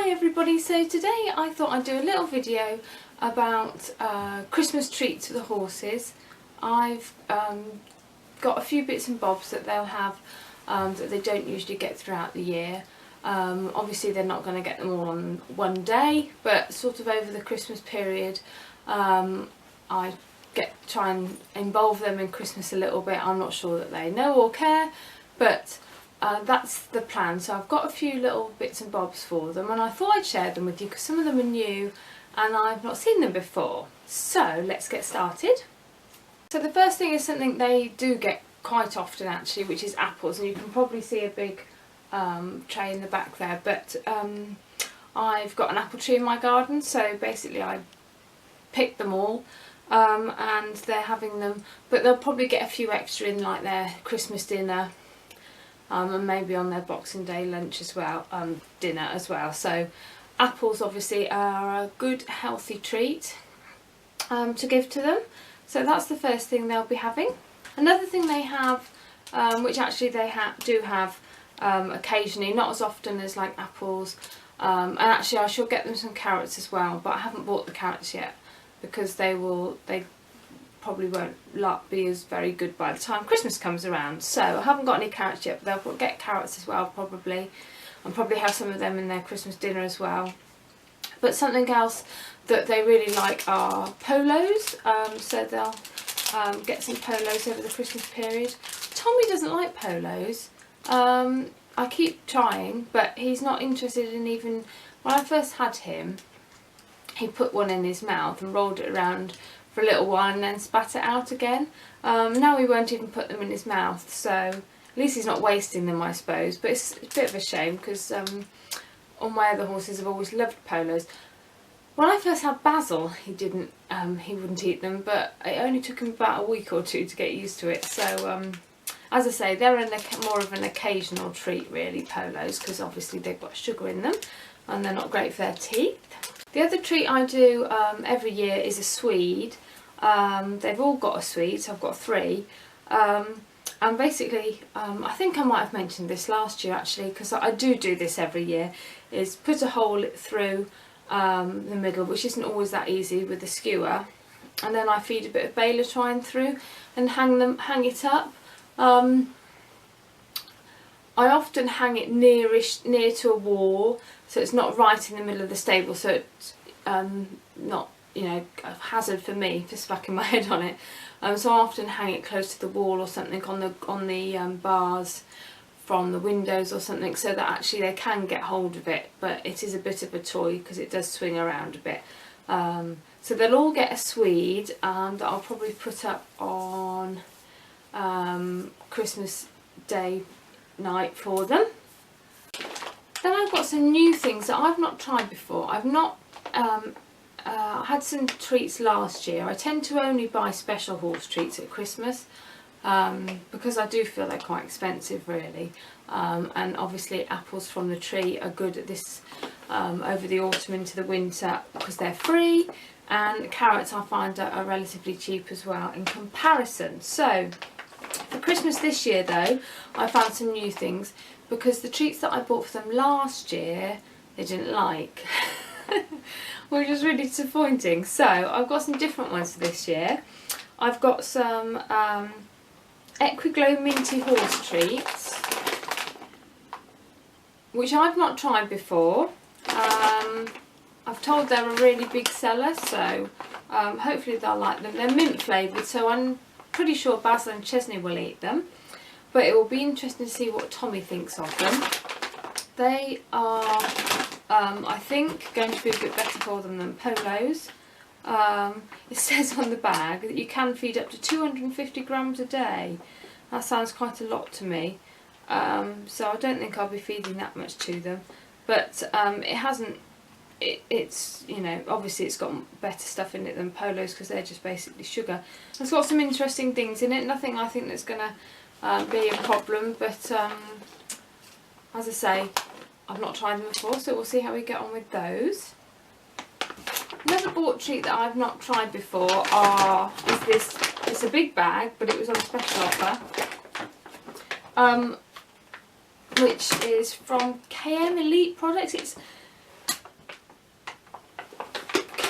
Hi everybody, so today I thought I'd do a little video about Christmas treats for the horses. I've got a few bits and bobs that they'll have that they don't usually get throughout the year. Obviously they're not going to get them all on one day, but sort of over the Christmas period I try and involve them in Christmas a little bit. I'm not sure that they know or care, but that's the plan. So I've got a few little bits and bobs for them, and I thought I'd share them with you because some of them are new and I've not seen them before. So let's get started. So the first thing is something they do get quite often actually, which is apples, and you can probably see a big tray in the back there, but I've got an apple tree in my garden, so basically I picked them all and they're having them, but they'll probably get a few extra in like their Christmas dinner and maybe on their Boxing Day lunch as well, dinner as well. So apples obviously are a good healthy treat to give to them. So that's the first thing they'll be having. Another thing they have, which actually they do have occasionally, not as often as like apples, and actually I shall get them some carrots as well, but I haven't bought the carrots yet because they probably won't be as very good by the time Christmas comes around. So I haven't got any carrots yet, but they'll get carrots as well probably, and probably have some of them in their Christmas dinner as well. But something else that they really like are polos, so they'll get some polos over the Christmas period. Tommy doesn't like polos. I keep trying, but he's not interested in even, when I first had him, he put one in his mouth and rolled it around for a little while and then spat it out again. Now he won't even put them in his mouth, so at least he's not wasting them, I suppose. But it's a bit of a shame because on my other horses I've always loved polos. When I first had Basil, he wouldn't eat them, but it only took him about a week or two to get used to it. So as I say, they're more of an occasional treat really, polos, because obviously they've got sugar in them and they're not great for their teeth. The other treat I do every year is a Swede. They've all got a Swede, so I've got 3. And basically, I think I might have mentioned this last year actually, because I do this every year, is put a hole through the middle, which isn't always that easy with the skewer, and then I feed a bit of baler twine through and hang it up. I often hang it near to a wall, so it's not right in the middle of the stable, so it's not, you know, a hazard for me for smacking my head on it. So I often hang it close to the wall or something on the bars from the windows or something, so that actually they can get hold of it, but it is a bit of a toy because it does swing around a bit. So they'll all get a Swede that I'll probably put up on Christmas Day night for them. Then I've got some new things that I've not tried before. I've not had some treats last year. I tend to only buy special horse treats at Christmas because I do feel they're quite expensive really, and obviously apples from the tree are good at this over the autumn into the winter because they're free, and carrots I find are relatively cheap as well in comparison. So for Christmas this year though, I found some new things because the treats that I bought for them last year they didn't like, which was really disappointing. So I've got some different ones for this year. I've got some Equiglow Minty Horse Treats, which I've not tried before. I've told they're a really big seller, so hopefully they'll like them. They're mint flavoured, so I'm pretty sure Basil and Chesney will eat them, but it will be interesting to see what Tommy thinks of them. They are, I think, going to be a bit better for them than polos. It says on the bag that you can feed up to 250 grams a day. That sounds quite a lot to me, so I don't think I'll be feeding that much to them, but it hasn't, it's, you know, obviously it's got better stuff in it than polos because they're just basically sugar. It's got some interesting things in it, nothing I think that's going to be a problem, but as I say, I've not tried them before, so we'll see how we get on with those. Another bought treat that I've not tried before is this. It's a big bag, but it was on special offer, which is from KM Elite Products.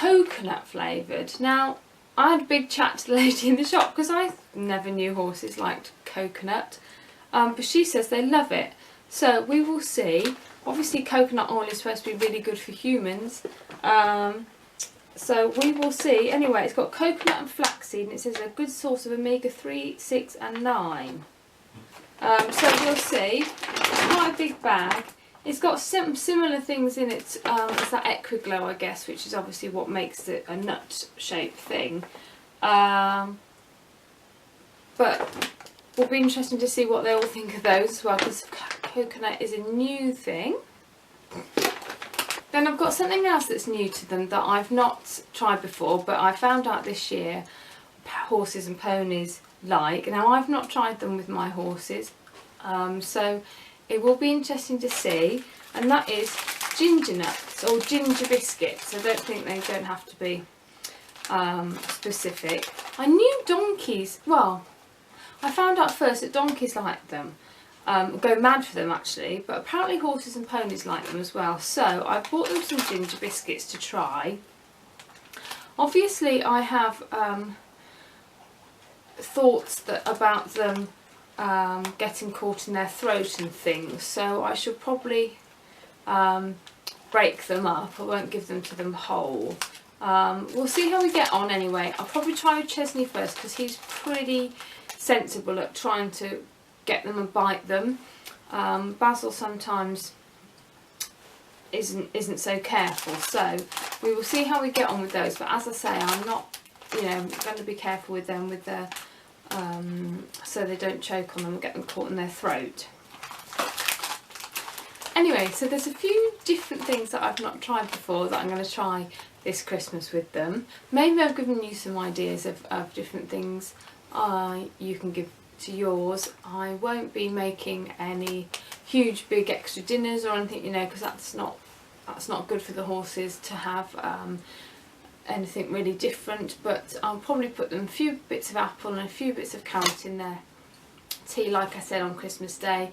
coconut flavoured. Now, I had a big chat to the lady in the shop because I never knew horses liked coconut, but she says they love it. So we will see. Obviously coconut oil is supposed to be really good for humans, so we will see. Anyway, it's got coconut and flaxseed, and it says a good source of omega-3, 6 and 9. So we'll see. It's quite a big bag. It's got some similar things in it as that Equiglow, I guess, which is obviously what makes it a nut-shaped thing. But will be interesting to see what they all think of those as well, because coconut is a new thing. Then I've got something else that's new to them that I've not tried before, but I found out this year horses and ponies like. Now, I've not tried them with my horses, so it will be interesting to see, and that is ginger nuts or ginger biscuits. I don't think they don't have to be specific. I knew donkeys, well, I found out first that donkeys like them, go mad for them actually, but apparently horses and ponies like them as well. So I bought them some ginger biscuits to try. Obviously I have thoughts about them getting caught in their throat and things, so I should probably break them up. I won't give them to them whole. We'll see how we get on anyway. I'll probably try with Chesney first because he's pretty sensible at trying to get them and bite them. Basil sometimes isn't so careful, so we will see how we get on with those. But as I say, I'm not, going to be careful with them with their so they don't choke on them and get them caught in their throat. Anyway, so there's a few different things that I've not tried before that I'm going to try this Christmas with them. Maybe I've given you some ideas of different things you can give to yours. I won't be making any huge big extra dinners or anything, because that's not good for the horses to have anything really different, but I'll probably put them a few bits of apple and a few bits of carrot in their tea, like I said, on Christmas Day,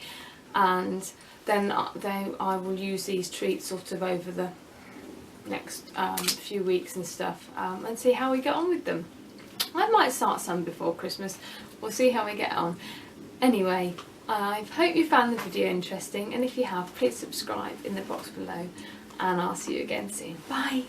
and then I will use these treats sort of over the next few weeks and stuff, and see how we get on with them. I might start some before Christmas. We'll see how we get on. Anyway, I hope you found the video interesting, and if you have, please subscribe in the box below, and I'll see you again soon. Bye!